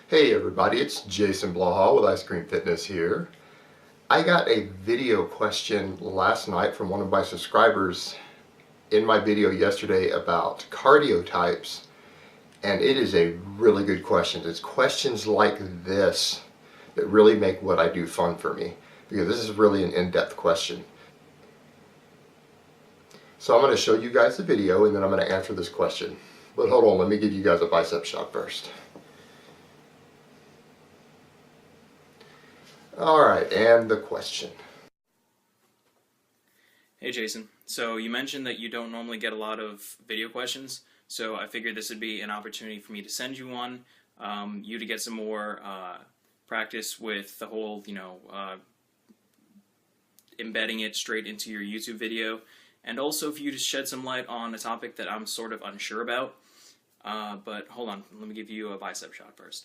Hey everybody, it's Jason Blaha with Ice Cream Fitness here. I got a video question last night from one of my subscribers in my video yesterday about cardio types, and it is a really good question. It's questions like this that really make what I do fun for me, because this is really an in-depth question. So I'm going to show you guys the video and then I'm going to answer this question. But hold on, let me give you guys a bicep shot first. Alright, and the question. Hey Jason, so you mentioned that you don't normally get a lot of video questions, so I figured this would be an opportunity for me to send you one, you to get some more practice with the whole, embedding it straight into your YouTube video, and also for you to shed some light on a topic that I'm sort of unsure about. But hold on, let me give you a bicep shot first.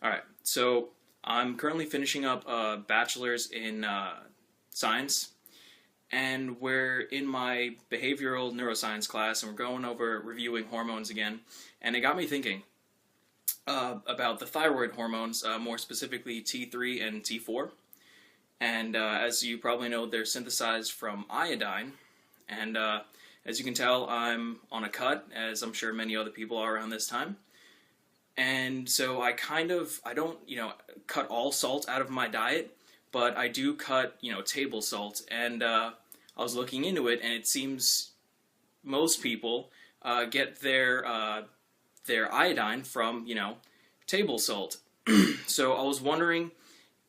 Alright, so I'm currently finishing up a bachelor's in science, and we're in my behavioral neuroscience class, and we're going over reviewing hormones again, and it got me thinking about the thyroid hormones, more specifically T3 and T4, and as you probably know, they're synthesized from iodine, and as you can tell, I'm on a cut, as I'm sure many other people are around this time. And so I don't, cut all salt out of my diet, but I do cut, table salt. And I was looking into it, and it seems most people get their iodine from, table salt. So I was wondering,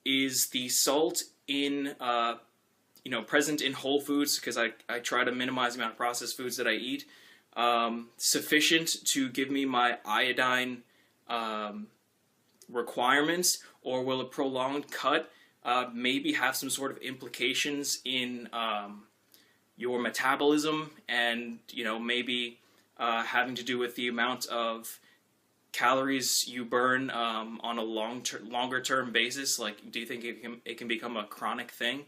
is the salt in, present in whole foods, because I try to minimize the amount of processed foods that I eat, sufficient to give me my iodine requirements, or will a prolonged cut maybe have some sort of implications in your metabolism, and maybe having to do with the amount of calories you burn on a longer term basis? Like, do you think it can become a chronic thing?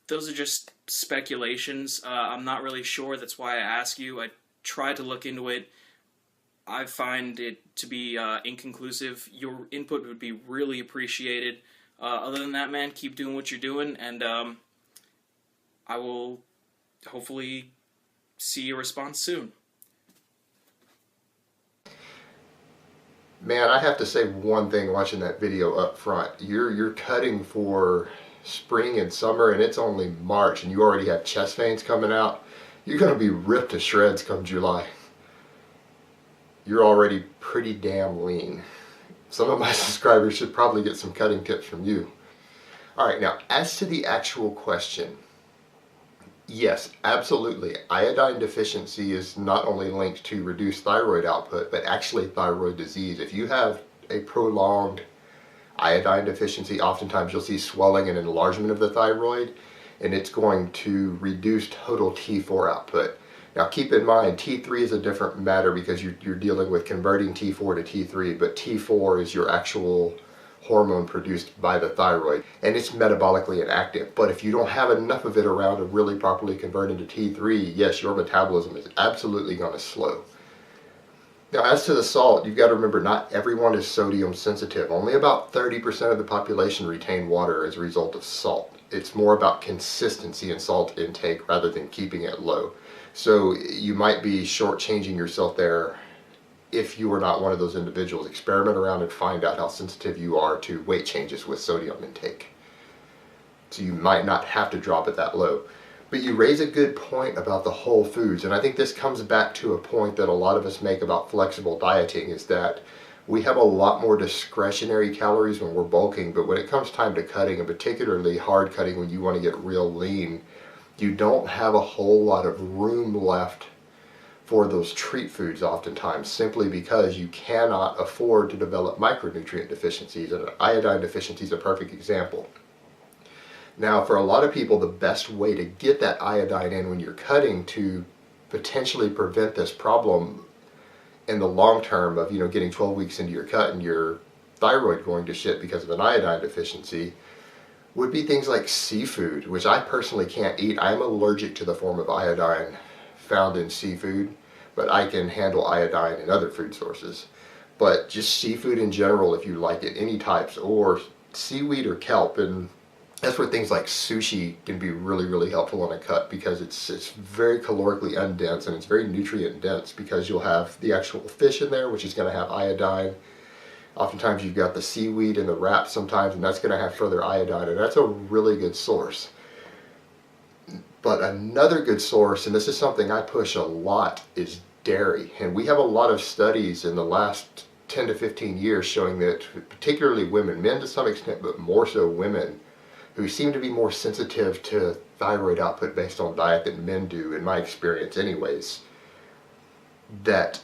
Those are just speculations. I'm not really sure. That's why I ask you. I tried to look into it. I find it to be inconclusive. Your input would be really appreciated. Other than that, man, keep doing what you're doing, and I will hopefully see your response soon. Man, I have to say one thing watching that video up front. You're cutting for spring and summer, and it's only March, and you already have chest veins coming out. You're going to be ripped to shreds come July. You're already pretty damn lean. Some of my subscribers should probably get some cutting tips from you. Alright, now as to the actual question, yes, absolutely, iodine deficiency is not only linked to reduced thyroid output, but actually thyroid disease. If you have a prolonged iodine deficiency, oftentimes you'll see swelling and enlargement of the thyroid, and it's going to reduce total T4 output. Now keep in mind, T3 is a different matter because you're dealing with converting T4 to T3, but T4 is your actual hormone produced by the thyroid, and it's metabolically inactive. But if you don't have enough of it around to really properly convert into T3, yes, your metabolism is absolutely going to slow. Now as to the salt, you've got to remember not everyone is sodium sensitive. Only about 30% of the population retain water as a result of salt. It's more about consistency in salt intake rather than keeping it low. So you might be shortchanging yourself there if you are not one of those individuals. Experiment around and find out how sensitive you are to weight changes with sodium intake. So you might not have to drop it that low. But you raise a good point about the whole foods, and I think this comes back to a point that a lot of us make about flexible dieting, is that we have a lot more discretionary calories when we're bulking, but when it comes time to cutting, and particularly hard cutting when you want to get real lean, you don't have a whole lot of room left for those treat foods oftentimes, simply because you cannot afford to develop micronutrient deficiencies, and iodine deficiency is a perfect example. Now, for a lot of people, the best way to get that iodine in when you're cutting to potentially prevent this problem in the long term of, getting 12 weeks into your cut and your thyroid going to shit because of an iodine deficiency, would be things like seafood, which I personally can't eat. I'm allergic to the form of iodine found in seafood, but I can handle iodine in other food sources. But just seafood in general, if you like it, any types, or seaweed or kelp, and that's where things like sushi can be really, really helpful in a cut, because it's very calorically undense and it's very nutrient dense, because you'll have the actual fish in there, which is going to have iodine. Oftentimes you've got the seaweed in the wrap sometimes, and that's going to have further iodine, and that's a really good source. But another good source, and this is something I push a lot, is dairy. And we have a lot of studies in the last 10 to 15 years showing that particularly women, men to some extent, but more so women, who seem to be more sensitive to thyroid output based on diet than men do, in my experience anyways, that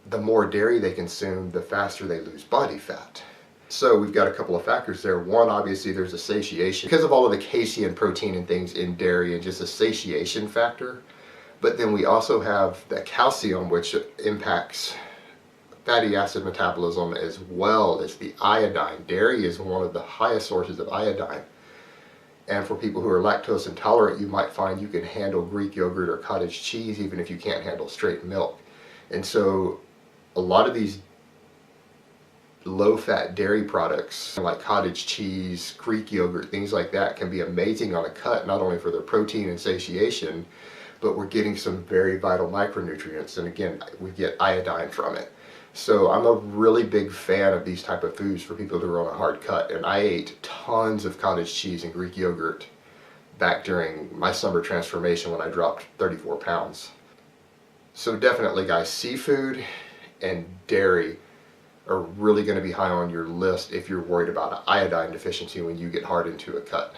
the more dairy they consume, the faster they lose body fat. So we've got a couple of factors there. One, obviously there's a satiation because of all of the casein, protein, and things in dairy, and just a satiation factor. But then we also have the calcium, which impacts fatty acid metabolism, as well as the iodine. Dairy is one of the highest sources of iodine. And for people who are lactose intolerant, you might find you can handle Greek yogurt or cottage cheese even if you can't handle straight milk. And so a lot of these low-fat dairy products like cottage cheese, Greek yogurt, things like that can be amazing on a cut, not only for their protein and satiation, but we're getting some very vital micronutrients. And again, we get iodine from it. So I'm a really big fan of these type of foods for people who are on a hard cut. And I ate tons of cottage cheese and Greek yogurt back during my summer transformation when I dropped 34 pounds. So definitely, guys, seafood and dairy are really going to be high on your list if you're worried about an iodine deficiency when you get hard into a cut,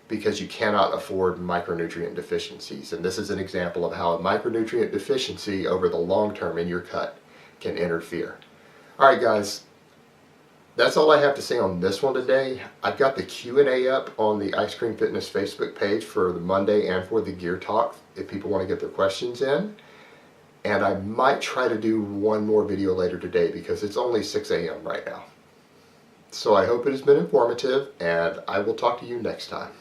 because you cannot afford micronutrient deficiencies. And this is an example of how a micronutrient deficiency over the long term in your cut can interfere. Alright guys, that's all I have to say on this one today. I've got the Q&A up on the Ice Cream Fitness Facebook page for the Monday and for the Gear Talk if people want to get their questions in. And I might try to do one more video later today because it's only 6 a.m. right now. So I hope it has been informative, and I will talk to you next time.